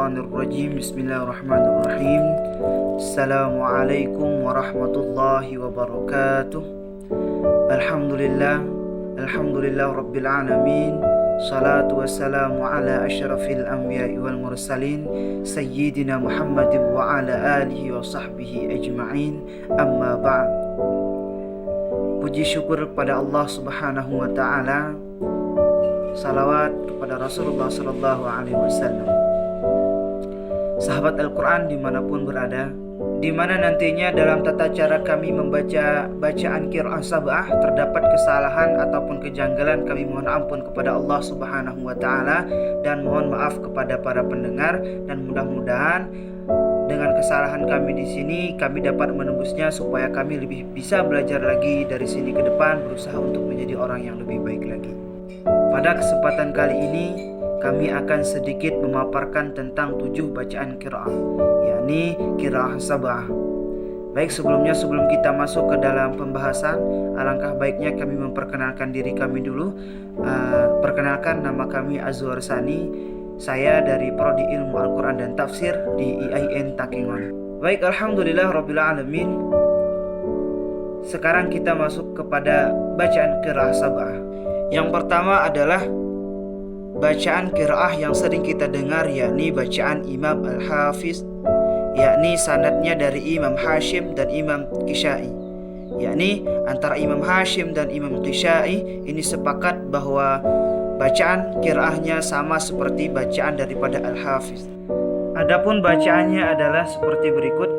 Minasyaitonirrajim. Bismillahirrahmanirrahim. Assalamualaikum warahmatullahi wabarakatuh. Alhamdulillah Rabbil alamin. Salatu wassalamu ala asyrafil anbiya'i wal mursalin Sayyidina Muhammadin wa ala alihi wa sahbihi ajma'in. Amma ba'd. Puji syukur kepada Allah subhanahu wa ta'ala, salawat kepada Rasulullah sallallahu alaihi wasallam, sahabat Al-Quran dimanapun berada, dimana nantinya dalam tata cara kami membaca bacaan qiraah sab'ah terdapat kesalahan ataupun kejanggalan, kami mohon ampun kepada Allah subhanahu wa ta'ala dan mohon maaf kepada para pendengar, dan mudah-mudahan dengan kesalahan kami di sini kami dapat menembusnya supaya kami lebih bisa belajar lagi dari sini ke depan, berusaha untuk menjadi orang yang lebih baik lagi. Pada kesempatan kali ini kami akan sedikit memaparkan tentang 7 bacaan qiraah, yakni qiraah sab'ah. Baik, sebelum kita masuk ke dalam pembahasan, alangkah baiknya kami memperkenalkan diri kami dulu. Perkenalkan, nama kami Azwar Sani. Saya dari Prodi Ilmu Al-Quran dan Tafsir di IAIN Takengon. Baik, alhamdulillah Rabbil alamin. Sekarang kita masuk kepada bacaan qiraah sab'ah. Yang pertama adalah bacaan qiraah yang sering kita dengar, yakni bacaan Imam Al-Hafiz, yakni sanadnya dari Imam Hashim dan Imam Qishai. Yakni antara Imam Hashim dan Imam Qishai ini sepakat bahwa bacaan qiraahnya sama seperti bacaan daripada Al-Hafiz. Adapun bacaannya adalah seperti berikut.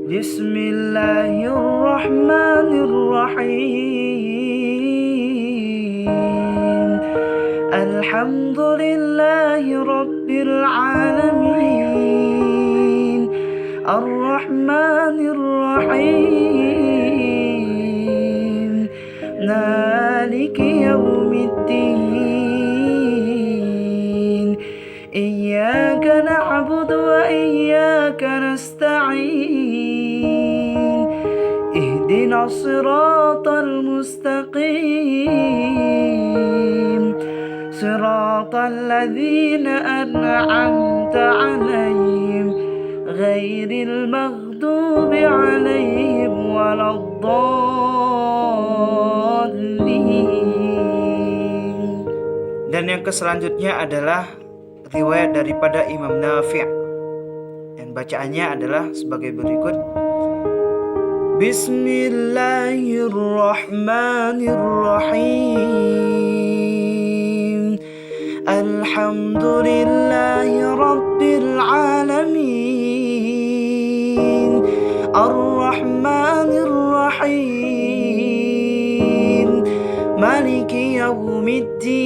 Bismillahirrahmanirrahim. Alhamdulillahi Rabbil alamin. Ar-Rahmanirrahim. Maliki yaumiddin. Iyyaka na'budu wa iyyaka nasta'in. Ihdinas siratal mustaqim. Siratal ladzina an'amta 'alaihim ghairil maghdubi 'alaihim waladdallin. Dan yang selanjutnya adalah riwayat daripada Imam Nafi', dan bacaannya adalah sebagai berikut. Bismillahirrahmanirrahim. Alhamdulillahi Rabbil alamin. Ar-Rahmanirrahim. Maliki yaumiddin.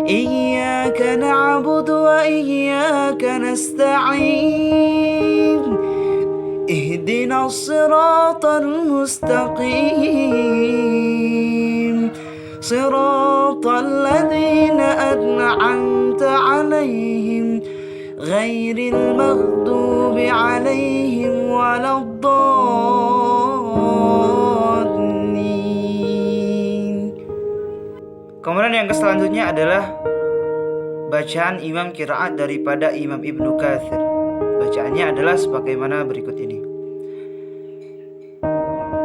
Iyyaka na'budu wa iyyaka nasta'in. Ihdinas siratal mustaqim. Siratal ladzina an'amta 'alaihim ghairil maghdubi 'alaihim waladdallin. Kemudian yang selanjutnya adalah bacaan Imam qiraat daripada Imam Ibnu Katsir. Bacaannya adalah sebagaimana berikut ini.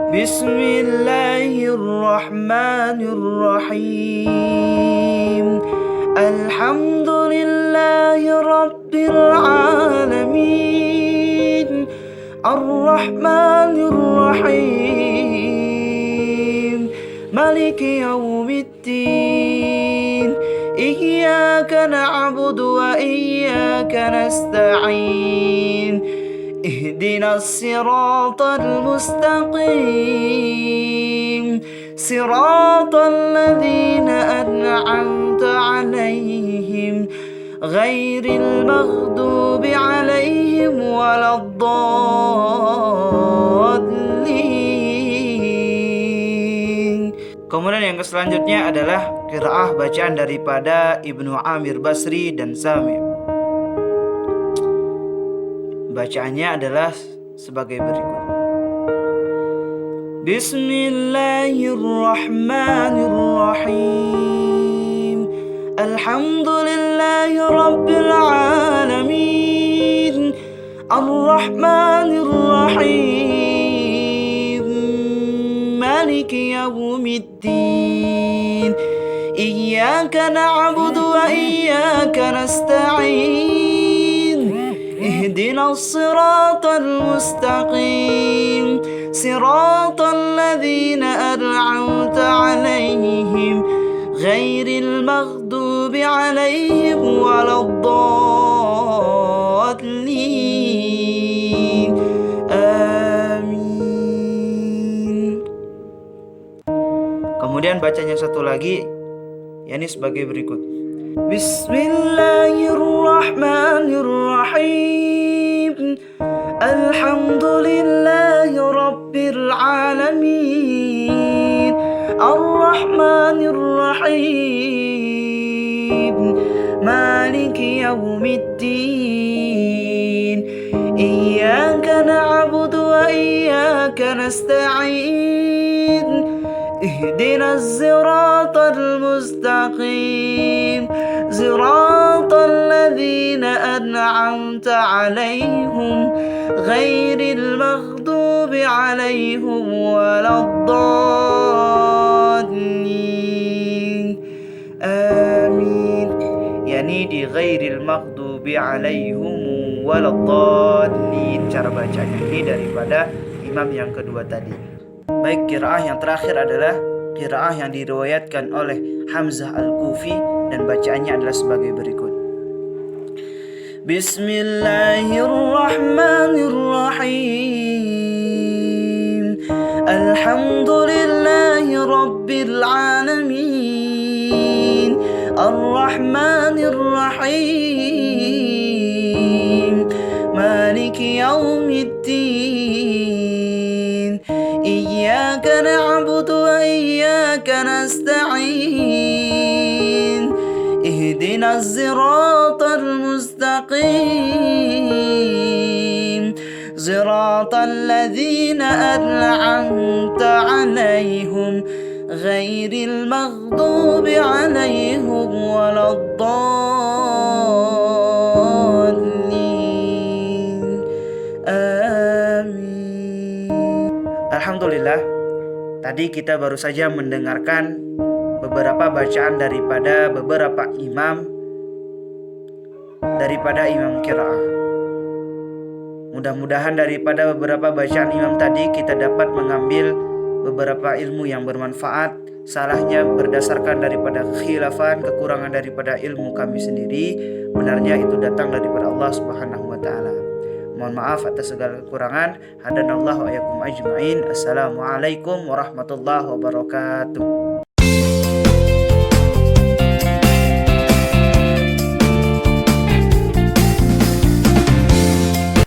Bismillahirrahmanirrahim. Alhamdulillahi Rabbil alamin. Ar-Rahmanirrahim. Maliki yaumiddin. Iyyaka na'budu wa iyyaka nasta'in. Ihdinas siratal mustaqim. Siratal ladzina an'amta 'alaihim ghairil maghdubi 'alaihim waladdallin. Kemudian yang selanjutnya adalah qiraah bacaan daripada Ibnu Amir Basri dan Sami'. Bacaannya adalah sebagai berikut. Bismillahirrahmanirrahim. Alhamdulillahi Rabbil Alamin, Ar-Rahmanir Rahim, Maliki Yawmiddin, Iyyaka na'budu wa iyyaka nasta'in, Ihdinas siratal mustaqim, Siratal ladzina an'amta 'alaihim, ghairil maghdubi 'alaihim waladdallin. Amin. Kemudian bacanya satu lagi, yakni sebagai berikut. Bismillahirrahmanirrahim. Alhamdulillahi Rabbil Alamin, Ar-Rahmanir Rahim, Maliki Yawmiddin, Iyyaka na'budu wa iyyaka nasta'in, Ihdinas siratal mustaqim, Siratal ladzina an'amta 'alaihim, ghairil maghdubi 'alaihim waladdallin. Amin. Yani di ghairil maghdubi 'alaihim waladdallin. Cara bacanya ini daripada imam yang kedua tadi. Baik, qiraah yang terakhir adalah qiraah yang diriwayatkan oleh Hamzah Al-Kufi dan bacaannya adalah sebagai berikut. Bismillahirrahmanirrahim. Alhamdulillahi Rabbil Alamin, Ar-Rahmanir Rahim, Maliki Yawmiddin, Iyyaka na'budu wa iyyaka nasta'in, Ihdinas siratal mustaqim, Siratal ladzina an'amta 'alaihim, ghairil maghdubi 'alaihim waladdallin. Amin. Alhamdulillah, tadi kita baru saja mendengarkan beberapa bacaan daripada beberapa imam qiraah. Mudah-mudahan daripada beberapa bacaan imam tadi kita dapat mengambil beberapa ilmu yang bermanfaat. Salahnya berdasarkan daripada kekhilafan, kekurangan daripada ilmu kami sendiri, benarnya itu datang daripada Allah Subhanahu wa taala. Mohon maaf atas segala kekurangan. Hadanallahu wa iyyakum ajmain. Assalamualaikum warahmatullahi wabarakatuh.